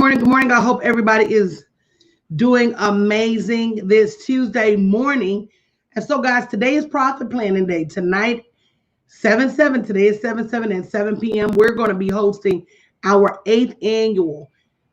morning. Good morning. I hope everybody is doing amazing this Tuesday morning. And so, guys, today is profit planning day. Tonight, 7/7. Today is 7/7 and 7 p.m. We're going to be hosting our 8th annual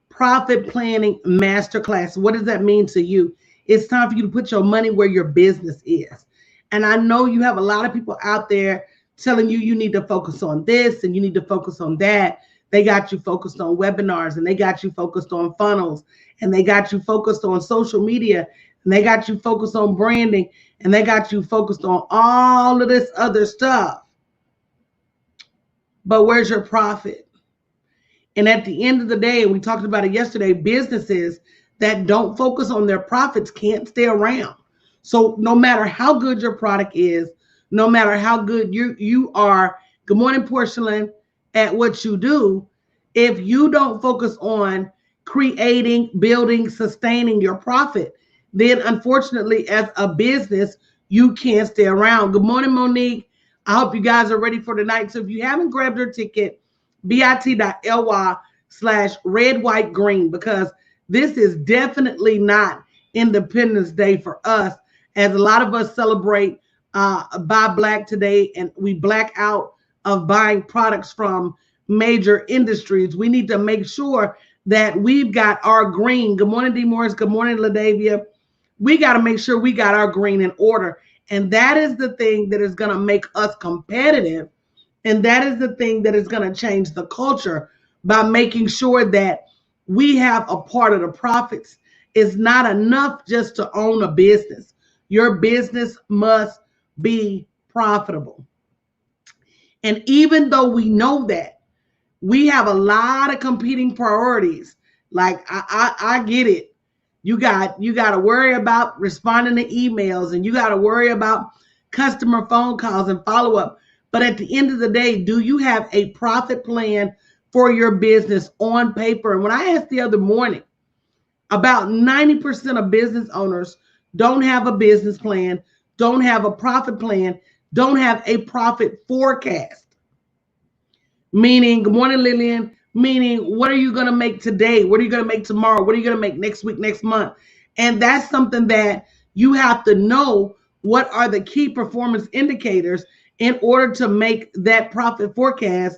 profit planning masterclass. What does that mean to you? It's time for you to put your money where your business is. And I know you have a lot of people out there telling you you need to focus on this and you need to focus on that. They got you focused on webinars, and they got you focused on funnels, and they got you focused on social media, and they got you focused on branding, and they got you focused on all of this other stuff. But where's your profit? And at the end of the day, we talked about it yesterday, businesses that don't focus on their profits can't stay around. So no matter how good your product is, no matter how good you are, good morning, Porcelain, at what you do, if you don't focus on creating, building, sustaining your profit, then unfortunately, as a business, you can't stay around. Good morning, Monique. I hope you guys are ready for tonight. So if you haven't grabbed your ticket, bit.ly/red-white-green, because this is definitely not Independence Day for us, as a lot of us celebrate Buy Black today, and we black out of buying products from major industries. We need to make sure that we've got our green. Good morning, D. Morris. Good morning, LaDavia. We got to make sure we got our green in order. And that is the thing that is going to make us competitive. And that is the thing that is going to change the culture, by making sure that we have a part of the profits. It's not enough just to own a business. Your business must be profitable. And even though we know that, we have a lot of competing priorities. Like I get it. You got to worry about responding to emails, and you got to worry about customer phone calls and follow up. But at the end of the day, do you have a profit plan for your business on paper? And when I asked the other morning, about 90% of business owners don't have a business plan, don't have a profit plan, don't have a profit forecast. Meaning, good morning, Lillian, meaning, what are you going to make today? What are you going to make tomorrow? What are you going to make next week, next month? And that's something that you have to know. What are the key performance indicators in order to make that profit forecast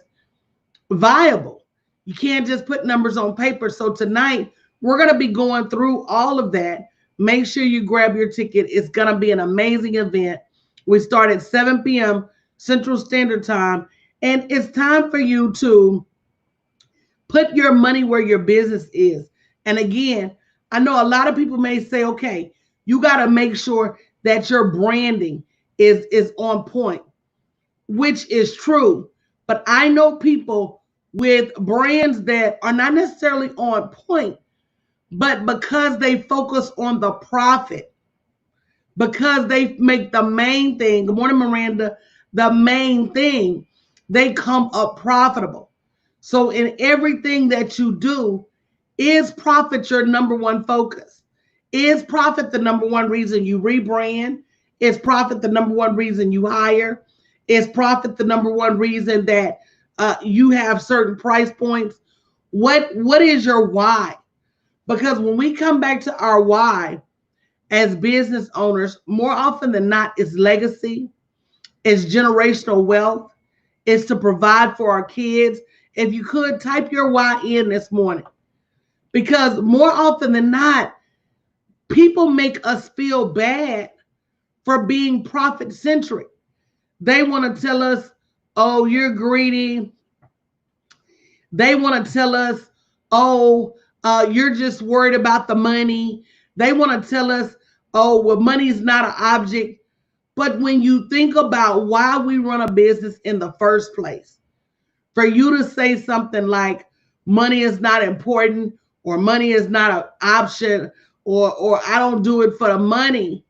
viable? You can't just put numbers on paper. So tonight, we're going to be going through all of that. Make sure you grab your ticket. It's going to be an amazing event. We start at 7 p.m. Central Standard Time. And it's time for you to put your money where your business is. And again, I know a lot of people may say, okay, you got to make sure that your branding is on point, which is true. But I know people with brands that are not necessarily on point, but because they focus on the profit, because they make the main thing, good morning, Miranda, the main thing, they come up profitable. So in everything that you do, is profit your number one focus? Is profit the number one reason you rebrand? Is profit the number one reason you hire? Is profit the number one reason that you have certain price points? What is your why? Because when we come back to our why as business owners, more often than not, it's legacy, it's generational wealth, is to provide for our kids. If you could type your why in this morning, because more often than not, people make us feel bad for being profit centric. They want to tell us, oh, you're greedy. They want to tell us, oh, you're just worried about the money. They want to tell us, oh, well, money is not an object. But when you think about why we run a business in the first place, for you to say something like money is not important, or money is not an option, or I don't do it for the money,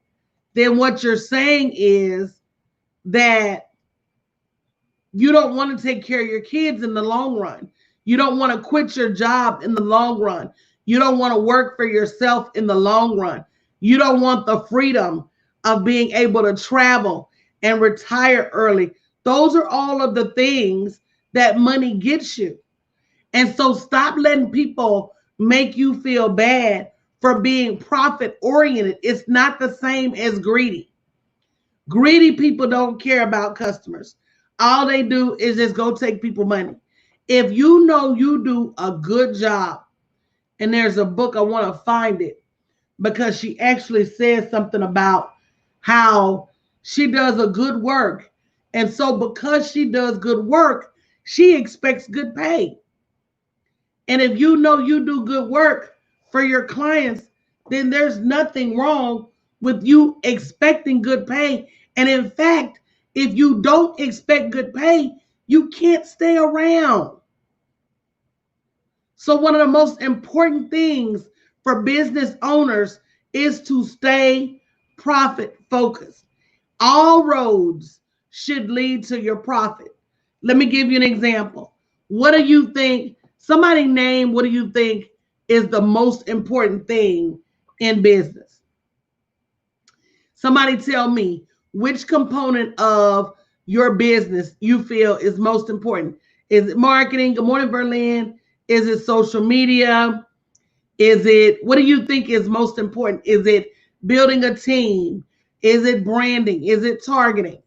then what you're saying is that you don't want to take care of your kids in the long run. You don't want to quit your job in the long run. You don't want to work for yourself in the long run. You don't want the freedom of being able to travel and retire early. Those are all of the things that money gets you. And so stop letting people make you feel bad for being profit oriented. It's not the same as greedy. Greedy people don't care about customers. All they do is just go take people money. If you know you do a good job, and there's a book, I want to find it because she actually says something about how she does a good work. And so because she does good work, she expects good pay. And if you know you do good work for your clients, then there's nothing wrong with you expecting good pay. And in fact, if you don't expect good pay, you can't stay around. So one of the most important things for business owners is to stay profit focused. All roads should lead to your profit. Let me give you an example. What do you think? Somebody name what do you think is the most important thing in business? Somebody tell me which component of your business you feel is most important. Is it marketing? Good morning, Berlin. Is it social media? Is it, what do you think is most important? Is it building a team? Is it branding? Is it targeting?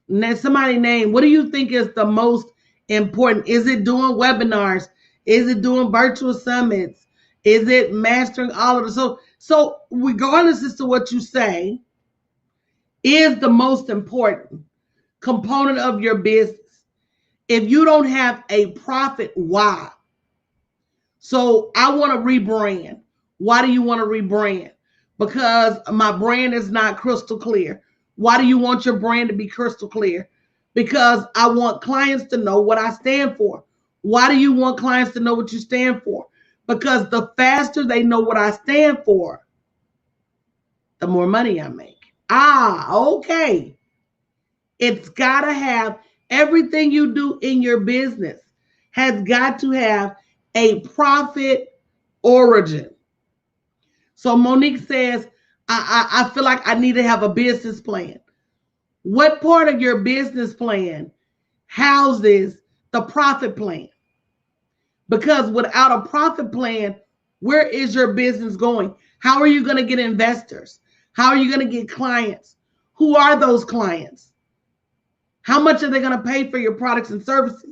Now, somebody name, what do you think is the most important? Is it doing webinars? Is it doing virtual summits? Is it mastering all of the, so regardless as to what you say, is the most important component of your business. If you don't have a profit, why? So I want to rebrand. Why do you want to rebrand? Because my brand is not crystal clear. Why do you want your brand to be crystal clear? Because I want clients to know what I stand for. Why do you want clients to know what you stand for? Because the faster they know what I stand for, the more money I make. Okay. It's got to have, everything you do in your business has got to have a profit origin. So Monique says, I feel like I need to have a business plan. What part of your business plan houses the profit plan? Because without a profit plan, where is your business going? How are you going to get investors? How are you going to get clients? Who are those clients? How much are they going to pay for your products and services?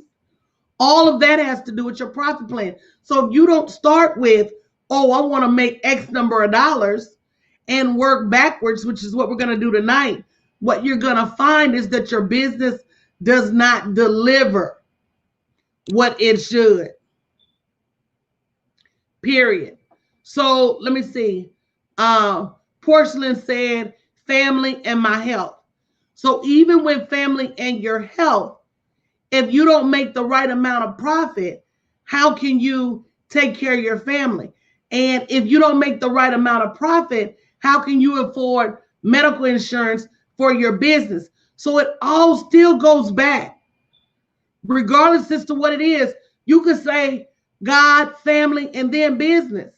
All of that has to do with your profit plan. So if you don't start with, oh, I want to make X number of dollars and work backwards, which is what we're going to do tonight, what you're going to find is that your business does not deliver what it should. Period. So let me see. Porcelain said, family and my health. So even with family and your health, if you don't make the right amount of profit, how can you take care of your family? And if you don't make the right amount of profit, how can you afford medical insurance for your business? So it all still goes back. Regardless as to what it is, you could say God, family, and then business.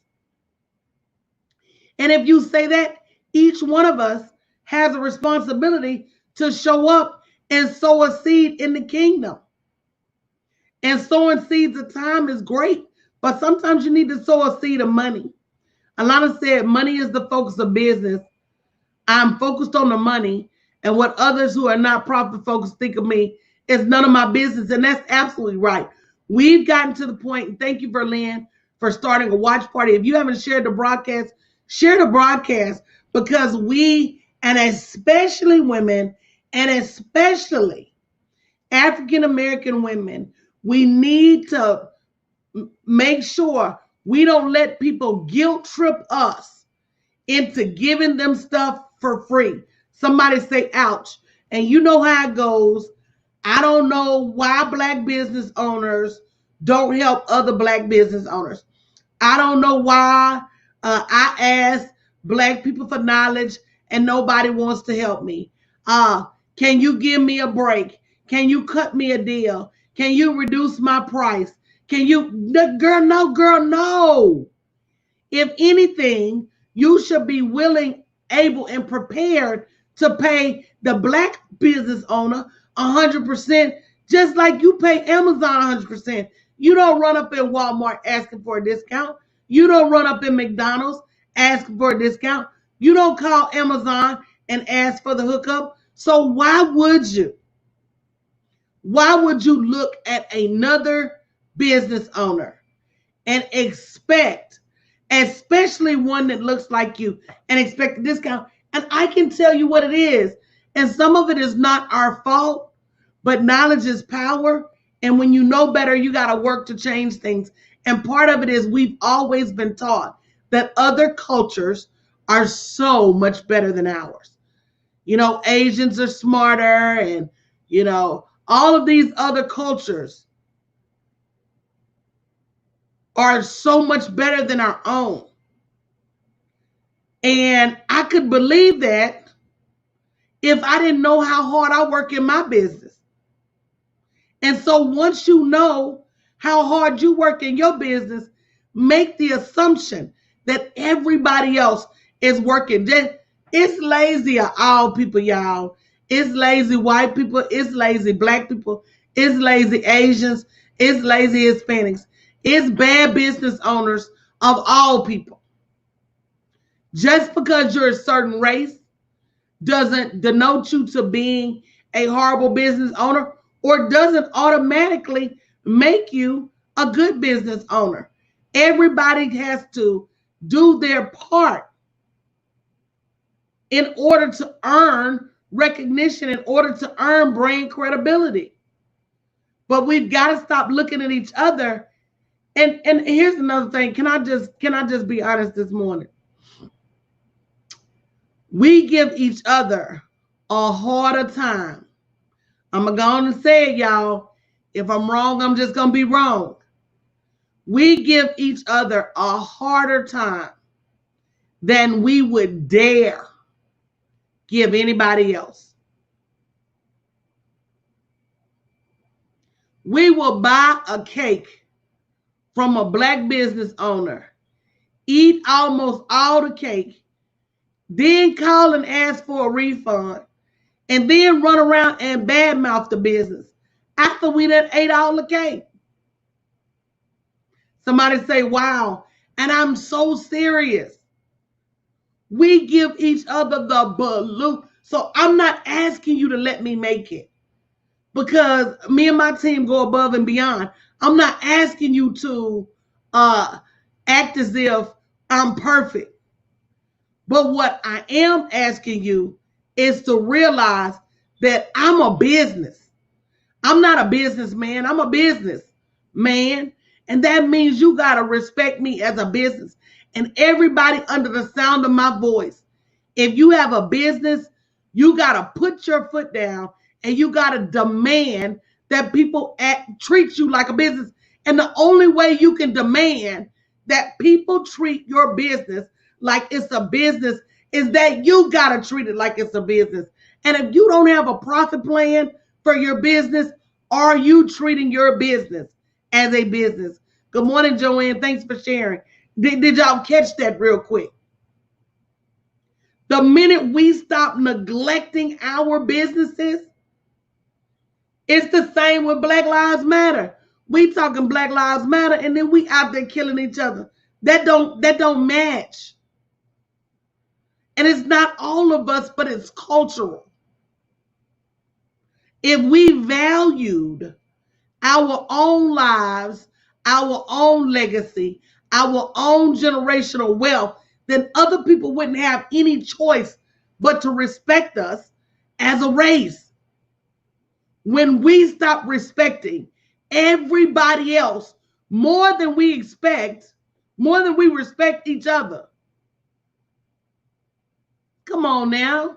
And if you say that, each one of us has a responsibility to show up and sow a seed in the kingdom. And sowing seeds of time is great, but sometimes you need to sow a seed of money. Alana said, money is the focus of business. I'm focused on the money, and what others who are not profit focused think of me is none of my business. And that's absolutely right. We've gotten to the point, and thank you, Berlin, for starting a watch party. If you haven't shared the broadcast, share the broadcast, because we, and especially women, and especially African-American women, we need to make sure we don't let people guilt trip us into giving them stuff for free. Somebody say, ouch. And you know how it goes. I don't know why Black business owners don't help other Black business owners. I don't know why I ask Black people for knowledge and nobody wants to help me. Can you give me a break? Can you cut me a deal? Can you reduce my price? Can you, girl, no. If anything, you should be willing, able, and prepared to pay the Black business owner 100%, just like you pay Amazon 100%. You don't run up in Walmart asking for a discount. You don't run up in McDonald's asking for a discount. You don't call Amazon and ask for the hookup. So why would you? Why would you look at another business owner and expect, especially one that looks like you, and expect a discount? And I can tell you what it is. And some of it is not our fault, but knowledge is power. And when you know better, you got to work to change things. And part of it is we've always been taught that other cultures are so much better than ours. You know, Asians are smarter, and, you know, all of these other cultures are so much better than our own. And I could believe that if I didn't know how hard I work in my business. And so once you know how hard you work in your business, make the assumption that everybody else is working. It's lazy all people, y'all. It's lazy white people. It's lazy black people. It's lazy Asians. It's lazy Hispanics. It's bad business owners of all people. Just because you're a certain race doesn't denote you to being a horrible business owner, or doesn't automatically make you a good business owner. Everybody has to do their part in order to earn recognition, in order to earn brand credibility. But we've got to stop looking at each other. And here's another thing. Can I just be honest this morning? We give each other a harder time. I'm going to go on and say it, y'all. If I'm wrong, I'm just going to be wrong. We give each other a harder time than we would dare give anybody else. We will buy a cake from a black business owner, eat almost all the cake, then call and ask for a refund, and then run around and badmouth the business after we done ate all the cake. Somebody say, wow. And I'm so serious. We give each other the balloon. So I'm not asking you to let me make it, because me and my team go above and beyond. I'm not asking you to act as if I'm perfect. But what I am asking you is to realize that I'm a business. I'm not a businessman. I'm a business man. And that means you got to respect me as a business. And everybody under the sound of my voice, if you have a business, you got to put your foot down and you got to demand that people treat you like a business. And the only way you can demand that people treat your business like it's a business is that you got to treat it like it's a business. And if you don't have a profit plan for your business, are you treating your business as a business? Good morning, Joanne. Thanks for sharing. Did y'all catch that real quick? The minute we stop neglecting our businesses, it's the same with Black Lives Matter. We talking Black Lives Matter, and then we out there killing each other. That don't match. And it's not all of us, but it's cultural. If we valued our own lives, our own legacy, our own generational wealth, then other people wouldn't have any choice but to respect us as a race. When we stop respecting everybody else more than we respect each other. Come on now.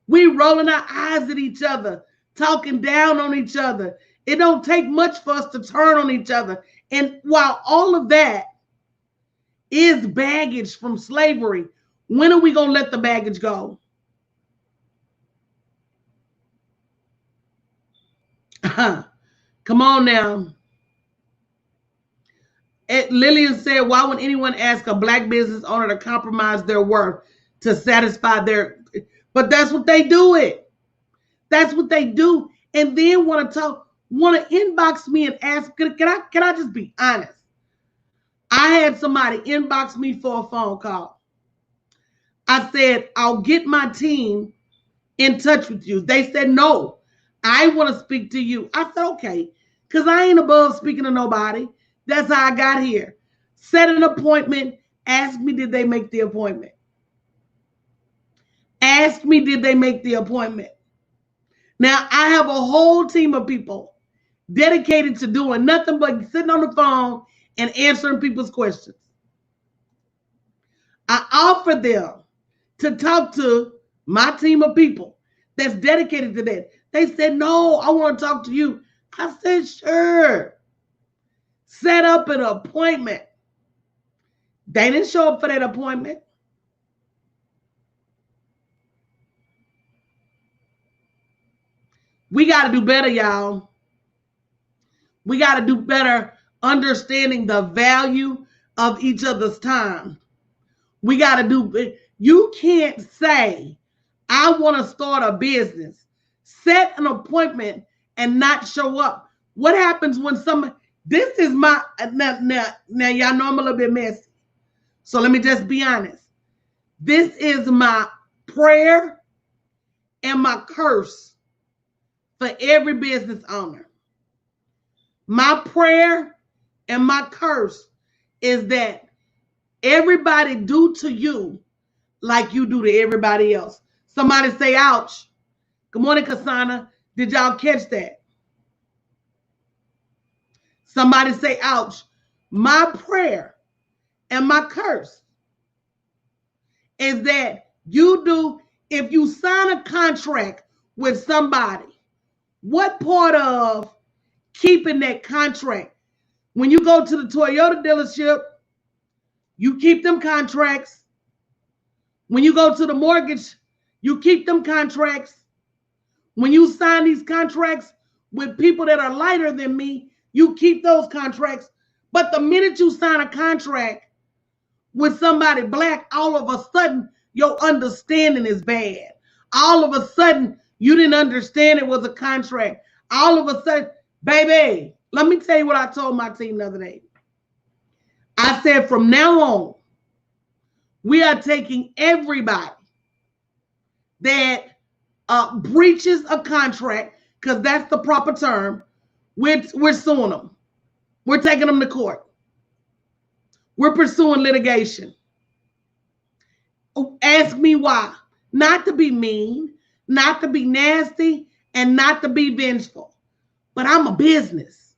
We rolling our eyes at each other, talking down on each other. It don't take much for us to turn on each other. And while all of that is baggage from slavery, when are we going to let the baggage go? Come on now. Lillian said, why would anyone ask a black business owner to compromise their worth to satisfy their... But that's what they do it. That's what they do. And then want to talk. want to inbox me and ask, can I just be honest? I had somebody inbox me for a phone call. I said, I'll get my team in touch with you. They said, no, I want to speak to you. I said, okay, because I ain't above speaking to nobody. That's how I got here. Set an appointment. Ask me, did they make the appointment? Ask me, did they make the appointment? Now, I have a whole team of people dedicated to doing nothing but sitting on the phone and answering people's questions. I offer them to talk to my team of people that's dedicated to that. They said, no, I want to talk to you. I said, sure. Set up an appointment. They didn't show up for that appointment. We got to do better, y'all. We got to do better understanding the value of each other's time. We got to do, you can't say, I want to start a business, set an appointment and not show up. What happens when somebody, this is my, now y'all know I'm a little bit messy. So let me just be honest. This is my prayer and my curse for every business owner. My prayer and my curse is that everybody do to you like you do to everybody else. Somebody say, ouch. Good morning, Kasana. Did y'all catch that? Somebody say, ouch. My prayer and my curse is that you do, if you sign a contract with somebody, what part of keeping that contract? When you go to the Toyota dealership, you keep them contracts. When you go to the mortgage, you keep them contracts. When you sign these contracts with people that are lighter than me, you keep those contracts. But the minute you sign a contract with somebody black, all of a sudden your understanding is bad. All of a sudden you didn't understand it was a contract. All of a sudden, baby, let me tell you what I told my team the other day. I said, from now on, we are taking everybody that breaches a contract, because that's the proper term. We're suing them. We're taking them to court. We're pursuing litigation. Ask me why. Not to be mean, not to be nasty, and not to be vengeful. But I'm a business.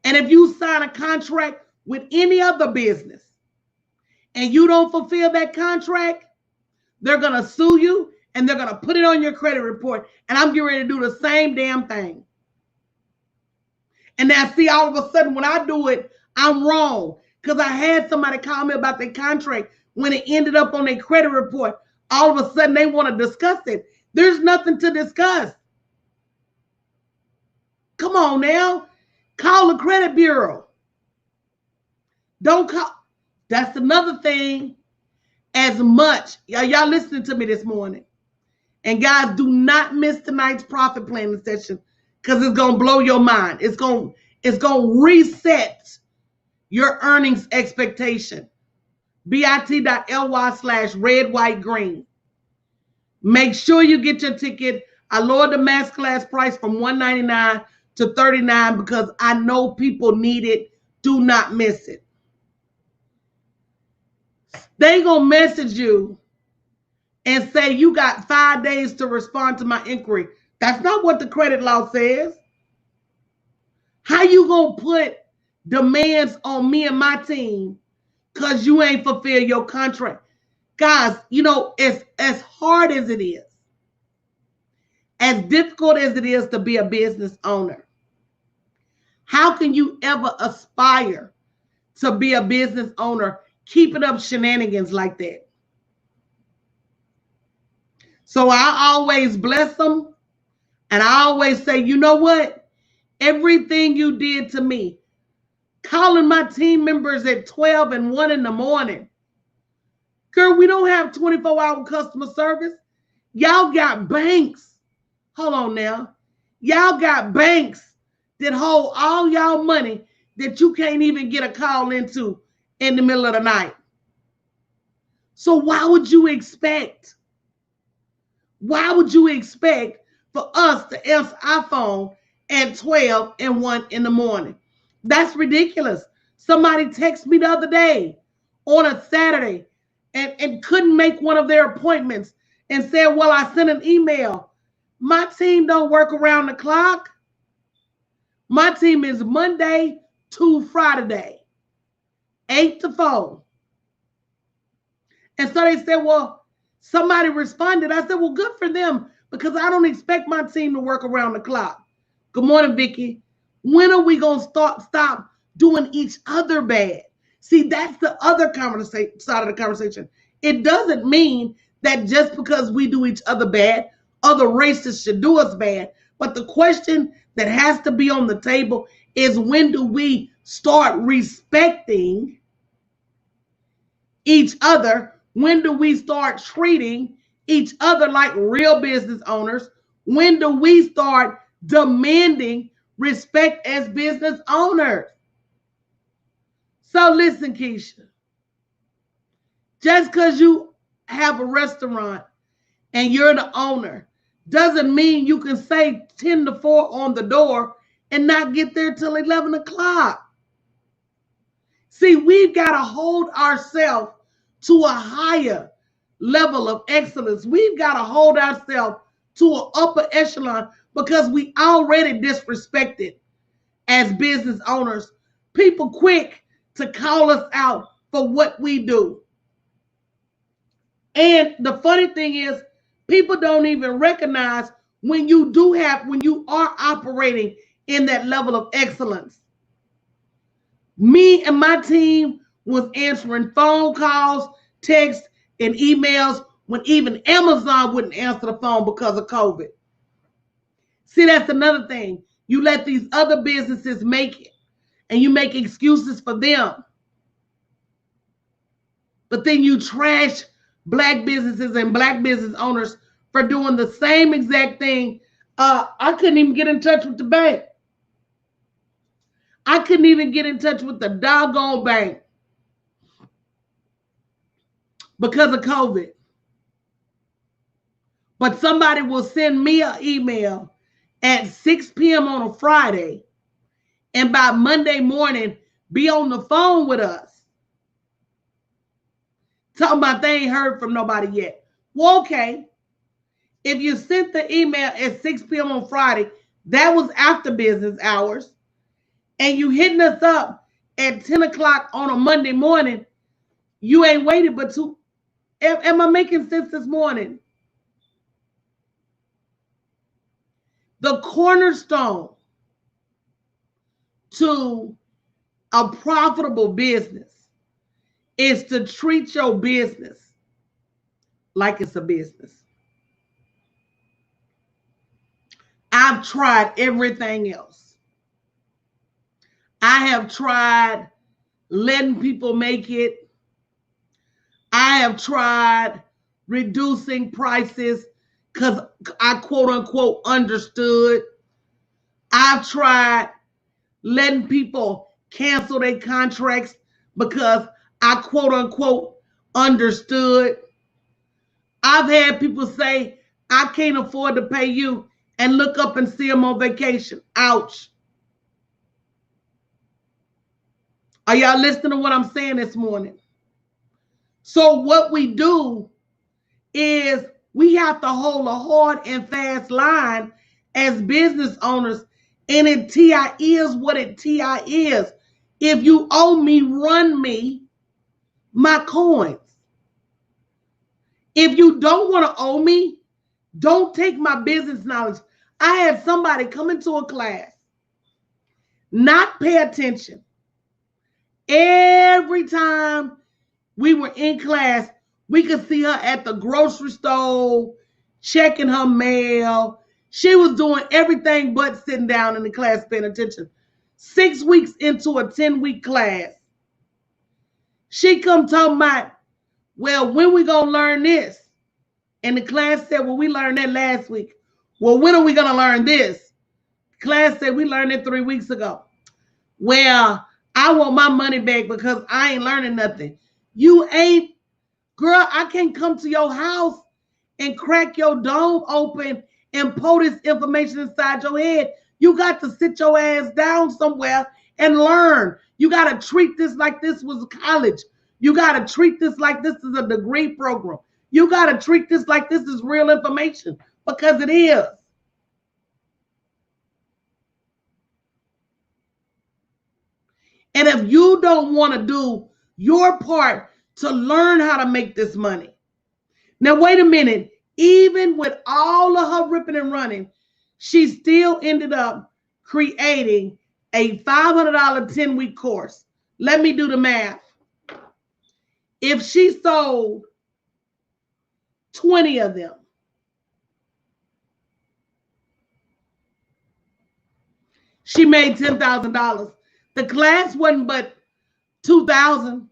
And if you sign a contract with any other business and you don't fulfill that contract, they're going to sue you and they're going to put it on your credit report. And I'm getting ready to do the same damn thing. And now, see, all of a sudden when I do it, I'm wrong. Because I had somebody call me about their contract. When it ended up on their credit report, all of a sudden they want to discuss it. There's nothing to discuss. Come on now. Call the credit bureau. Don't call. That's another thing. As much, y'all listening to me this morning. And guys, do not miss tonight's profit planning session, because it's going to blow your mind. It's going to reset your earnings expectation. bit.ly/red-white-green. Make sure you get your ticket. I lowered the mass class price from $199 to $39 because I know people need it. Do not miss it. They gonna message you and say you got 5 days to respond to my inquiry. That's not what the credit law says. How you gonna put demands on me and my team because you ain't fulfill your contract? Guys, you know, it's as hard as it is, as difficult as it is to be a business owner. How can you ever aspire to be a business owner keeping up shenanigans like that? So I always bless them. And I always say, you know what? Everything you did to me, calling my team members at 12 and 1 in the morning. Girl, we don't have 24-hour customer service. Y'all got banks. Hold on now. Y'all got banks that hold all y'all money that you can't even get a call into in the middle of the night. So why would you expect for us to answer our phone at 12 and 1 in the morning? That's ridiculous. Somebody texted me the other day on a Saturday and couldn't make one of their appointments and said, well, I sent an email. My team don't work around the clock. My team is Monday to Friday, 8 to 4. And so they said, well, somebody responded. I said, well, good for them, because I don't expect my team to work around the clock. Good morning, Vicky. When are we going to stop doing each other bad? See, that's the other side of the conversation. It doesn't mean that just because we do each other bad, other races should do us bad. But the question that has to be on the table is, when do we start respecting each other? When do we start treating each other like real business owners? When do we start demanding respect as business owners? So listen, Keisha, just because you have a restaurant and you're the owner doesn't mean you can say 10 to 4 on the door and not get there till 11 o'clock. See, we've got to hold ourselves to a higher level of excellence. We've got to hold ourselves to an upper echelon, because we already disrespected as business owners. People quick to call us out for what we do. And the funny thing is, people don't even recognize when you are operating in that level of excellence. Me and my team was answering phone calls, texts, and emails when even Amazon wouldn't answer the phone because of COVID. See, that's another thing. You let these other businesses make it, and you make excuses for them. But then you trash Black businesses and Black business owners for doing the same exact thing. I couldn't even get in touch with the bank. I couldn't even get in touch with the doggone bank because of COVID. But somebody will send me an email at 6 p.m. on a Friday, and by Monday morning be on the phone with us talking about they ain't heard from nobody yet. Well, okay. If you sent the email at 6 p.m. on Friday, that was after business hours, and you hitting us up at 10 o'clock on a Monday morning, you ain't waited but two. Am I making sense this morning? The cornerstone to a profitable business is to treat your business like it's a business. I've tried everything else. I have tried letting people make it. I have tried reducing prices because I quote unquote understood. I've tried letting people cancel their contracts because I quote unquote understood. I've had people say, I can't afford to pay you, and look up and see them on vacation. Ouch. Are y'all listening to what I'm saying this morning? So what we do is we have to hold a hard and fast line as business owners, and it TI is what it TI is. If you owe me, run me my coins. If you don't want to owe me, don't take my business knowledge. I had somebody come into a class, not pay attention. Every time we were in class, we could see her at the grocery store, checking her mail. She was doing everything but sitting down in the class paying attention. 6 weeks into a 10-week class, she come talking about, well, when we gonna learn this? And the class said, well, we learned that last week. Well, when are we gonna learn this? Class said we learned it 3 weeks ago. Well, I want my money back because I ain't learning nothing. You ain't, girl, I can't come to your house and crack your dome open and pour this information inside your head. You got to sit your ass down somewhere and learn. You got to treat this like this was college. You got to treat this like this is a degree program. You got to treat this like this is real information, because it is. And if you don't want to do your part to learn how to make this money. Now, wait a minute. Even with all of her ripping and running, she still ended up creating a $500 10-week course. Let me do the math. If she sold 20 of them, she made $10,000. The class wasn't but $2,000.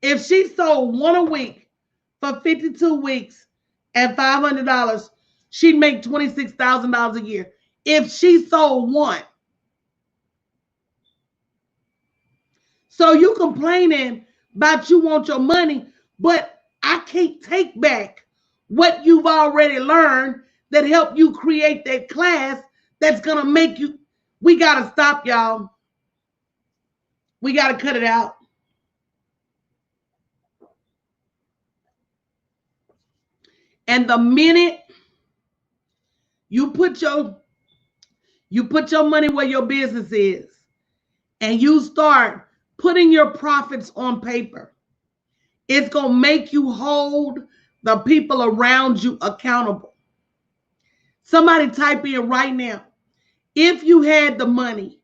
If she sold one a week for 52 weeks at $500, she'd make $26,000 a year. If she sold one. So you complaining about you want your money, but I can't take back what you've already learned that helped you create that class that's going to make you. We got to stop, y'all. We got to cut it out. And the minute you put your money where your business is, and you start putting your profits on paper, it's going to make you hold the people around you accountable. Somebody type in right now, if you had the money,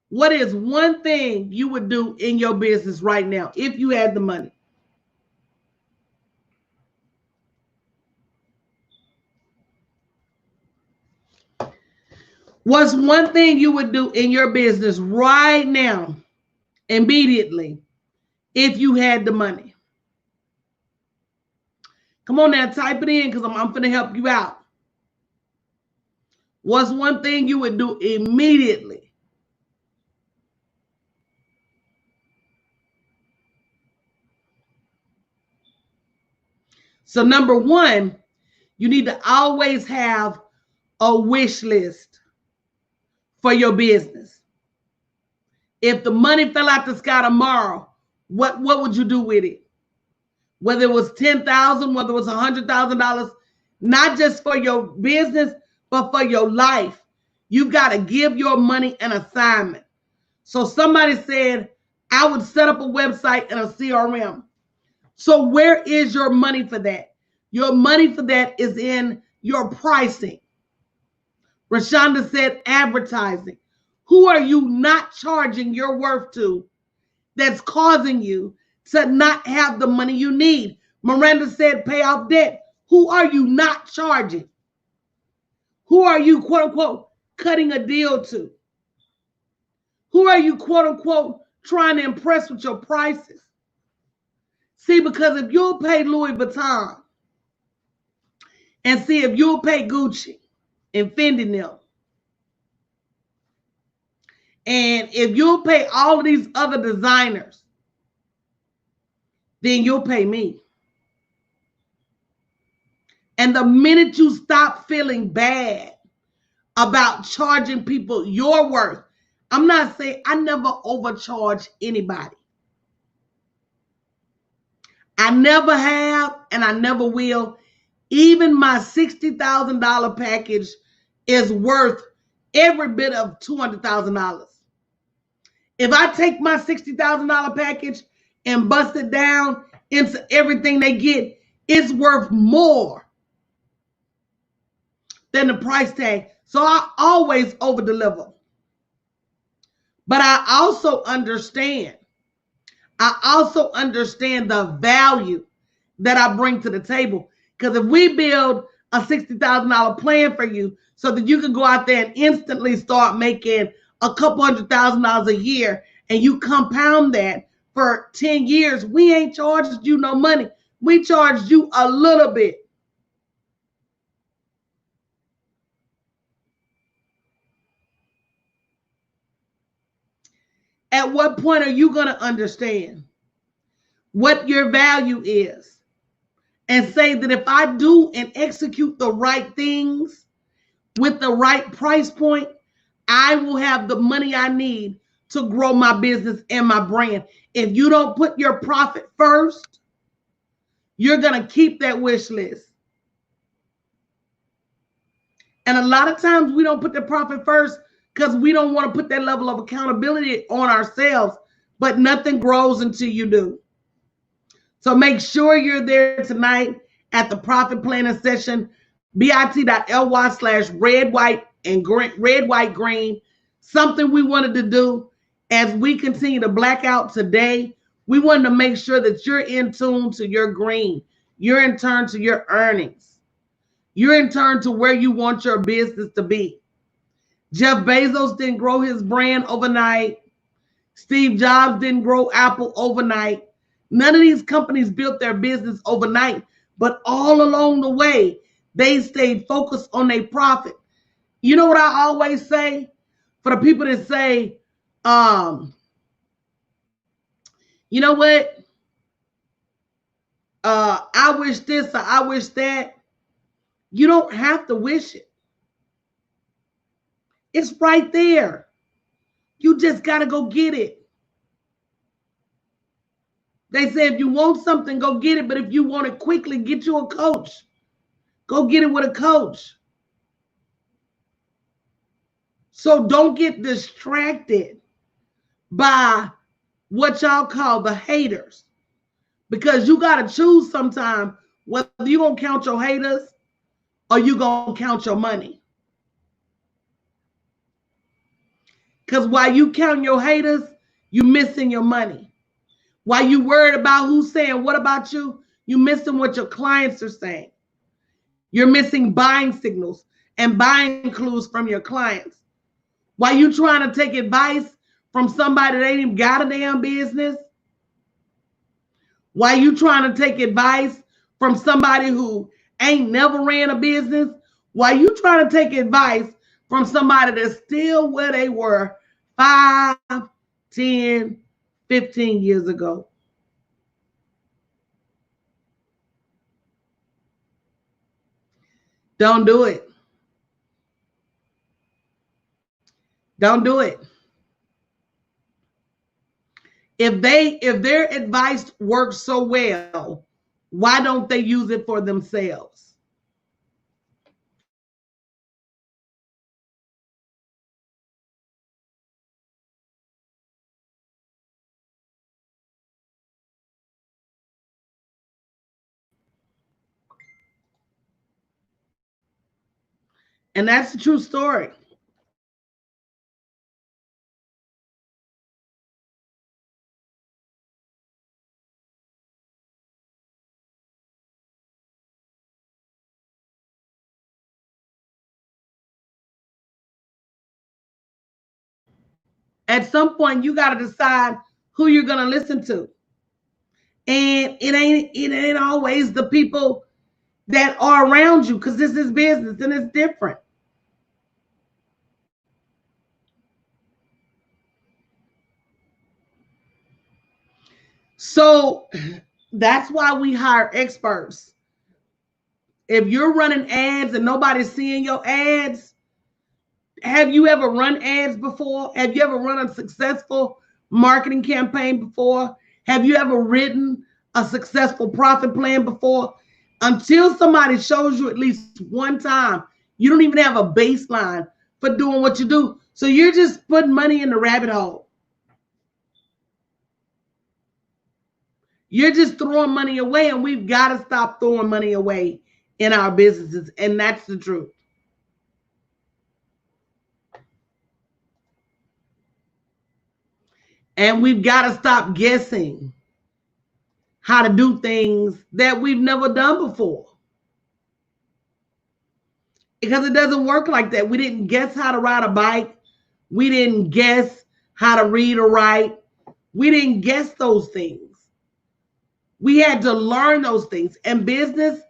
what is one thing you would do in your business right now if you had the money? What's one thing you would do in your business right now, immediately, if you had the money? Come on now, type it in, because I'm going to help you out. What's one thing you would do immediately? So number one, you need to always have a wish list for your business. If the money fell out the sky tomorrow, what would you do with it? Whether it was $10,000, whether it was $100,000, not just for your business, but for your life. You've got to give your money an assignment. So somebody said, I would set up a website and a CRM. So where is your money for that? Your money for that is in your pricing. Rashonda said advertising. Who are you not charging your worth to that's causing you to not have the money you need? Miranda said pay off debt. Who are you not charging? Who are you, quote unquote, cutting a deal to? Who are you, quote unquote, trying to impress with your prices? See, because if you'll pay Louis Vuitton, and see if you'll pay Gucci and Fendi them, and if you'll pay all of these other designers, then you'll pay me. And the minute you stop feeling bad about charging people your worth, I'm not saying, I never overcharge anybody. I never have, and I never will. Even my $60,000 package is worth every bit of $200,000. If I take my $60,000 package and bust it down into everything they get, it's worth more than the price tag. So I always over deliver. But I also understand the value that I bring to the table. Because if we build a $60,000 plan for you so that you can go out there and instantly start making a couple $100,000 a year, and you compound that for 10 years, we ain't charged you no money. We charged you a little bit. At what point are you going to understand what your value is and say that if I do and execute the right things with the right price point, I will have the money I need to grow my business and my brand? If you don't put your profit first, you're going to keep that wish list. And a lot of times we don't put the profit first because we don't want to put that level of accountability on ourselves, but nothing grows until you do. So make sure you're there tonight at the profit planning session, bit.ly/red, white, and green, red, white, green. Something we wanted to do as we continue to black out today. We wanted to make sure that you're in tune to your green. You're in turn to your earnings. You're in turn to where you want your business to be. Jeff Bezos didn't grow his brand overnight. Steve Jobs didn't grow Apple overnight. None of these companies built their business overnight, but all along the way, they stayed focused on their profit. You know what I always say? For the people that say, you know what? I wish this or I wish that. You don't have to wish it. It's right there. You just got to go get it. They say if you want something, go get it. But if you want it quickly, get you a coach. Go get it with a coach. So don't get distracted by what y'all call the haters. Because you got to choose sometime whether you're going to count your haters or you going to count your money. Because while you count your haters, you're missing your money. While you worried about who's saying what about you, you're missing what your clients are saying. You're missing buying signals and buying clues from your clients. While you trying to take advice from somebody that ain't even got a damn business. While you trying to take advice from somebody who ain't never ran a business. While you trying to take advice from somebody that's still where they were 5, 10, 15 years ago. Don't do it. Don't do it. If their advice works so well, why don't they use it for themselves? And that's the true story. At some point, you got to decide who you're going to listen to. And it ain't always the people that are around you, because this is business and it's different. So that's why we hire experts. If you're running ads and nobody's seeing your ads, have you ever run ads before? Have you ever run a successful marketing campaign before? Have you ever written a successful profit plan before? Until somebody shows you at least one time, you don't even have a baseline for doing what you do. So you're just putting money in the rabbit hole. You're just throwing money away, and we've got to stop throwing money away in our businesses. And that's the truth. And we've got to stop guessing how to do things that we've never done before. Because it doesn't work like that. We didn't guess how to ride a bike. We didn't guess how to read or write. We didn't guess those things. We had to learn those things. And business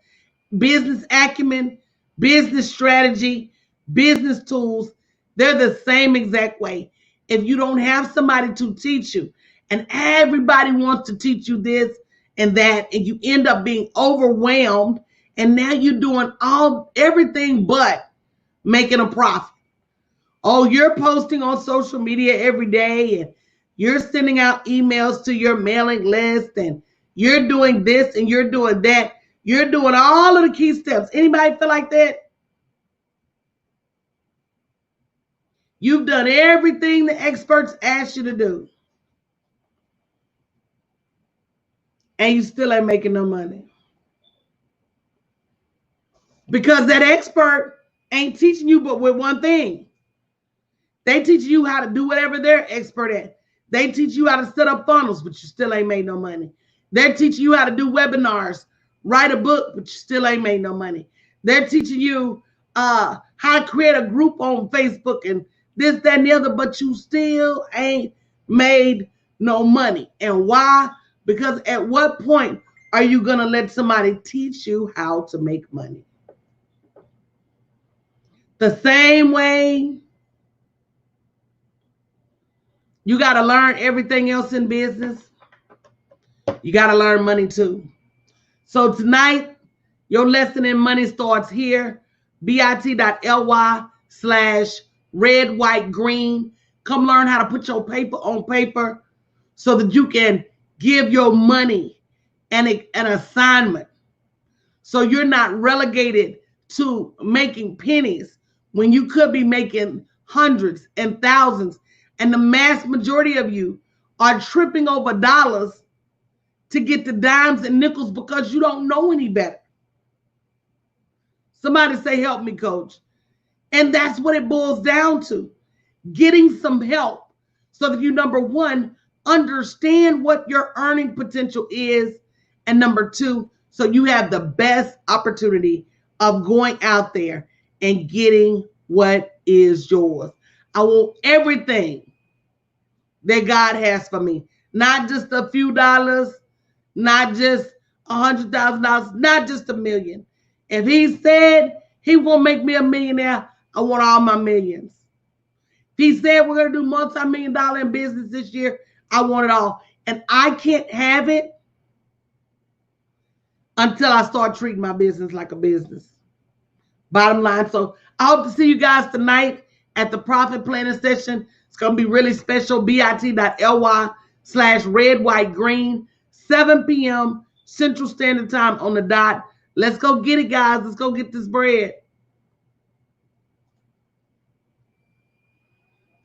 acumen, business strategy, business tools, they're the same exact way. if you don't have somebody to teach you. And everybody wants to teach you this and that, and you end up being overwhelmed, and now you're doing everything but making a profit. Oh, you're posting on social media every day, and you're sending out emails to your mailing list, and you're doing this and you're doing that. You're doing all of the key steps. Anybody feel like that? You've done everything the experts asked you to do, and you still ain't making no money. Because that expert ain't teaching you but with one thing. They teach you how to do whatever they're expert at. They teach you how to set up funnels, but you still ain't made no money. They're teaching you how to do webinars, write a book, but you still ain't made no money. They're teaching you how to create a group on Facebook and this, that, and the other, but you still ain't made no money. And why? Because at what point are you going to let somebody teach you how to make money? The same way you got to learn everything else in business, you got to learn money too. So tonight, your lesson in money starts here, bit.ly/red, white, green. Come learn how to put your paper on paper so that you can give your money an assignment. So you're not relegated to making pennies when you could be making hundreds and thousands. And the mass majority of you are tripping over dollars to get the dimes and nickels because you don't know any better. Somebody say, help me, coach. And that's what it boils down to. Getting some help so that you, number one, understand what your earning potential is. And number two, so you have the best opportunity of going out there and getting what is yours. I want everything that God has for me. Not just a few dollars, not just $100,000, not just $1 million. If he said he won't make me a millionaire, I want all my millions. If he said we're going to do multi-million-dollar in business this year, I want it all. And I can't have it until I start treating my business like a business. Bottom line. So I hope to see you guys tonight at the Profit Planning Session. It's going to be really special. bit.ly/red, white, green, 7 p.m. Central Standard Time on the dot. Let's go get it, guys. Let's go get this bread.